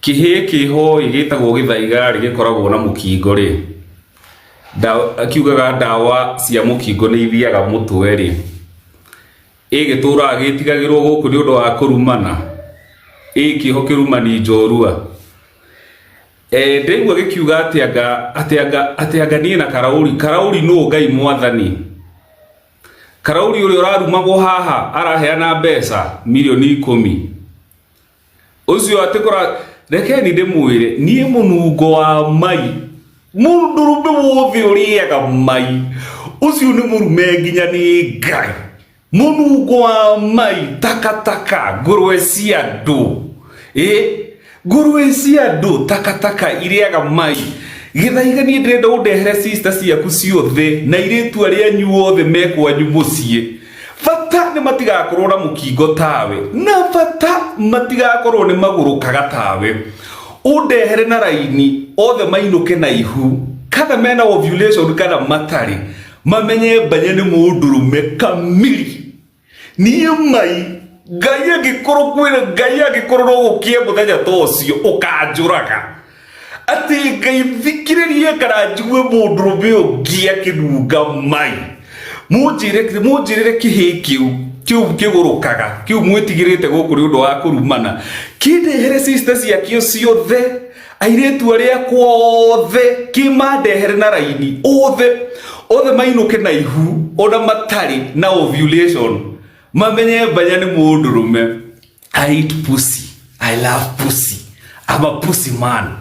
Kihe kiho igitagwo Githaiga gikoragwo na mukingo ri akiugaga ndawa cia mukingo ni ithiaga mutwe ri igitura gitigagirwo guku ni undu wa kurumana kiho kirumani njorua ndeigua gikiuga atianga nie na karauri no ngai mwathani karauri uri urarumagwo haha araheana mbeca milioni 10 ucio atikora rekeni ndimwire nie munungo wa mai mundurume wothe uriaga mai ucio ni murume nginya ni ngai munungo wa mai takataka ngurwe cia ndu ngurwe cia ndu takataka iriaga mai Githaiga ni ndirenda undehere sister ciaku ciothe na iritu aria nyuothe mekwanyu mucie fata ni matigakorwo na mukingo tawe na fata matigakorwo ni magurukaga tawe undehere na raini othe mainuke na ihu kada mena ovulation kada matari mamenye Mbanya ni mundurume kamili ni mai gaya gikoro kwira gaya gikoro no gukie muthenya tocio ukanjuraga ati ngai thikiririe kana njuwe mundurume ungia kinunga mai munjirire kihi kiu kigurukaga kiu mwitigirite guku ri undu wa kurumana kindehere sisters ciakio ciothe airetu aria kwothe kimandehere na raini othe mainuke na ihu ona matari na ovulation mamenye Mbanya ni mundurume. I eat pussy, I love pussy, I'm a pussy man.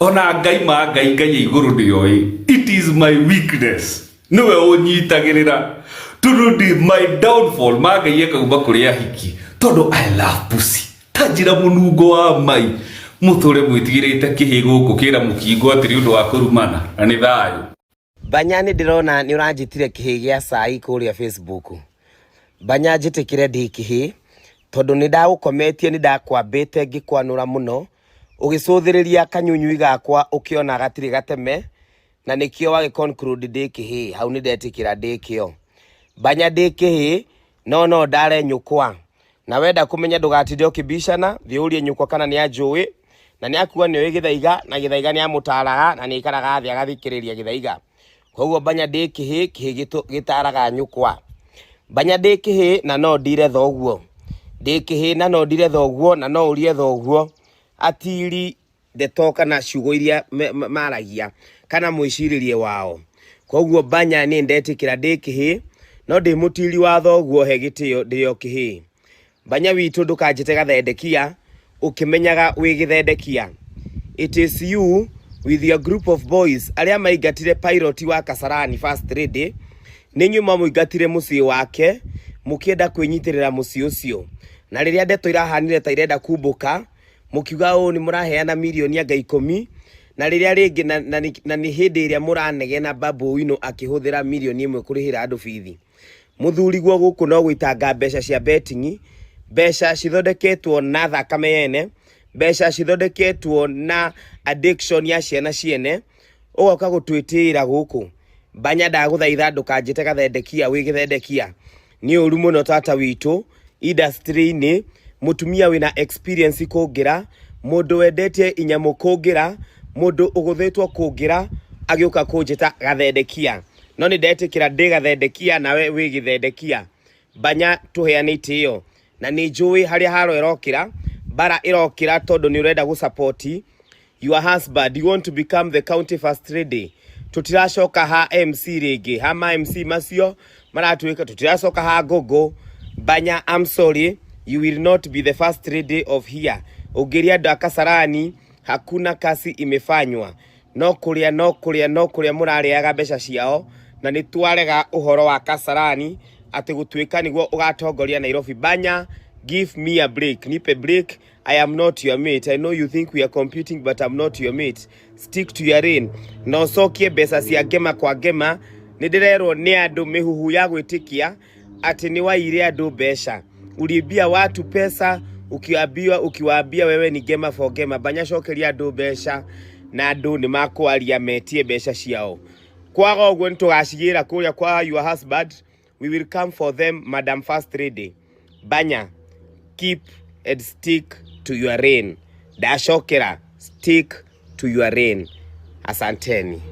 Ona ngai iguru ndioi it is my weakness niwe unyitagirira turudi my downfall magai yekaumba kuria hiki tondu I love pussy tajira munungo wa mai muture mwitigirite kihi guku kira mukingo atiri undu wa kurumana na ni thayu. Mbanya ni ndirona ni uranjitire kihi gia sai kuria Facebook. Mbanya njitikire ndi kihi tondu ni ndagukometie ni ndakwambite ngikwanura muno ugicuthiriria kanyunyu gakwa ukiona gatiri gateme na nikio wage conclude ndi kihi hau ni ndetikira ndi kio. Mbanya ndi kihi no ndare nyukwa na wenda kumenya ndugatinde ukibishana thiurie nyukwa kana ni ajui na ni akuwa ni Githaiga na Githaiga ni amutaraga na ni ikaraga thia gathikiriria Githaiga koguo Mbanya ndi kihi gitaraga nyukwa. Mbanya ndi kihi na no ndire thoguo ndi kihi na no ndire thoguo na no urie thoguo atiri ndetoka na ciugo iria maragia kana mwiciririe wao koguo Mbanya ni ndetikira ndi kihi no ndi mutiri wa thoguo he gitio ndio kihi. Mbanya witu ndukanjite gathendekia ukimenyaga wi githendekia. It is you with your group of boys aria maigatire pilot wa Kasarani first lady ni nyuma muigatire mucii wake mukienda kwinyitirira mucii ucio na riria ndeto irahanire ta irenda kumbuka mukiuga ni muraheana milioni anga 10 na riria ringi na ni hindi iria muranege na babu wino akihuthira milioni 1 kurihira andu bithi muthuri gwo guku no gwitanga mbeca cia betting mbeca cithondeketwo na thakame yene mbeca cithondeketwo na addiction ya ciana ciene ugoka gutwitira guku. Mbanya ndaguthaitha ndukanjite gathendekia wi githendekia ni uru muno tata witu industry ni mutumia wina experience kungira mundu wendetie inyamu kungira mundu uguthetwo kungira agiuka kunjita gathendekia no ni ndetikira ndi gathendekia nawe wi githendekia. Mbanya tuheanite iyo na ni njui haria haro irokira bara irokira tondu ni urenda gusupport your husband. You want to become the county first lady. Tutiracoka ha MC ringi hama MC macio maratwika tutiracoka ha gogo. Mbanya I'm sorry you will not be the first lady of here. Ugiria ndo Kasarani hakuna kasi imefanywa no kuria murariaga mbeca ciao na ni twarega uhoro wa Kasarani ati gutwika niguo ugatongoria Nairobi. Mbanya give me a break, nipe break. I am not your mate. I know you think we are competing but I'm not your mate. Stick to your lane. No sokie besa cia gema kwa gema ni ndirerwo ni andu mihuhu ya gwitikia ati ni waire andu mbeca ulibia watu pesa ukiwaambia wewe ni gema for gema. Mbanya cokeria andu mbeca na andu ni makwaria metie mbeca ciao kwaga ogwo nitugacigira kuria kwa your husband. We will come for them Madam First Lady. Mbanya keep and stick to your lane. ndacokera stick to your lane. Asanteni.